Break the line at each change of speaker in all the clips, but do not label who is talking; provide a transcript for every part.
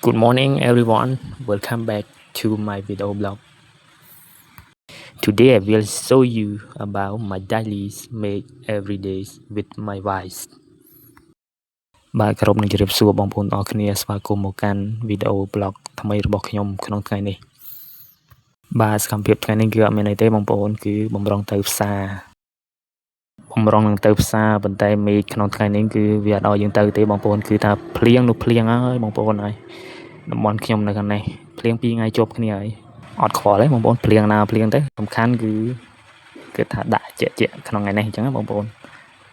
Good morning everyone, welcome back to my video blog. Today I will show you about my daily make every day with my wife. បាទក្រុមនឹងជម្រាបសួរបងប្អូនអរគ្នាស្វាគមន៍មកកាន់វីដេអូ blog ថ្មីរបស់ខ្ញុំក្នុងថ្ងៃនេះបាទសកម្មភាពថ្ងៃនេះគឺអត់មានអីទេបងប្អូនគឺបំរុងទៅផ្សារប៉ុន្តែមេឃក្នុងថ្ងៃនេះគឺវាអត់ឲ្យយើងទៅទេបងប្អូនគឺថាភ្លៀងនោះភ្លៀងហើយបងប្អូនហើយតំបន់ខ្ញុំនៅខាងនេះភ្លៀង2ថ្ងៃជាប់គ្នាហើយអត់ខ្វល់ទេបងប្អូនភ្លៀងណាភ្លៀងទេសំខាន់គឺថាដាក់ជាក់ក្នុងថ្ងៃនេះអញ្ចឹងបងប្អូន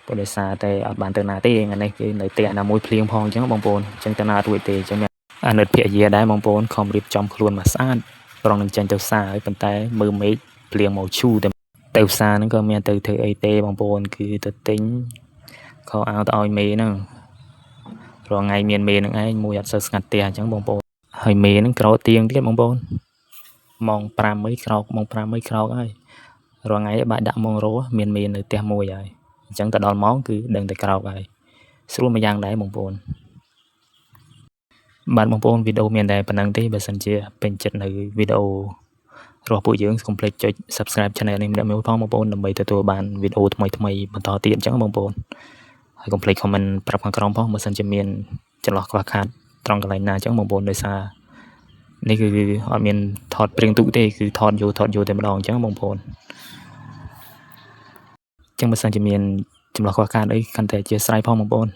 ព្រោះដោយសារតែអត់បានទៅណាទេថ្ងៃនេះគឺនៅផ្ទះណាមួយភ្លៀងផងអញ្ចឹងបងប្អូនអញ្ចឹងទៅណារួចទេអញ្ចឹងអាណិតភរិយាដែរបងប្អូនខំរៀបចំខ្លួនមកស្អាតប្រងនឹងចេញទៅផ្សារហើយប៉ុន្តែមើលមេឃភ្លៀងមកឈូតែទៅផ្សារហ្នឹងក៏មានទៅធ្វើអីទេបងប្អូនគឺទៅទិញខោអាវទៅឲ្យមេហ្នឹងរាល់ថ្ងៃមានមេហ្នឹងឯងមួយអត់សូវស្ងាត់ផ្ទះអញ្ចឹងបងប្អូនហើយមេហ្នឹងក្រោកទៀងទៀតបងប្អូនម៉ោង5ហើយក្រោកម៉ោង5ហើយក្រោកហើយរាល់ថ្ងៃបាច់ដាក់ម៉ោងរោមានមេនៅផ្ទះមួយហើយអញ្ចឹងទៅដល់ម៉ោងគឺដឹងតែក្រោកហើយស្រួលមួយយ៉ាងដែរបងប្អូនបាទបងប្អូនវីដេអូមានតែប៉ុណ្្នឹងទេបើសិនជាពេញចិត្តនៅវីដេអូរបស់ពួកយើងកុំភ្លេចចុច Subscribe Channel នេះម្នាក់មួយផងបងប្អូនដើម្បីទទួលបានវីដេអូថ្មីបន្តទៀតអញ្ចឹងបងប្អូនហើយកុំភ្លេច comment ប្រាប់ខាងក្រោមផងបើសិនជាមានចន្លោះខ្វះខាតត្រង់កន្លែងណាអញ្ចឹងបងប្អូនដោយសារនេះគឺអត់មានថតព្រៀងទុកទេគឺថតយកតែម្ដងអញ្ចឹងបងប្អូនអញ្ចឹងបើសិនជាមានចន្លោះខ្វះខាតអីកាន់តែអធិស្ឋានផងបងប្អូន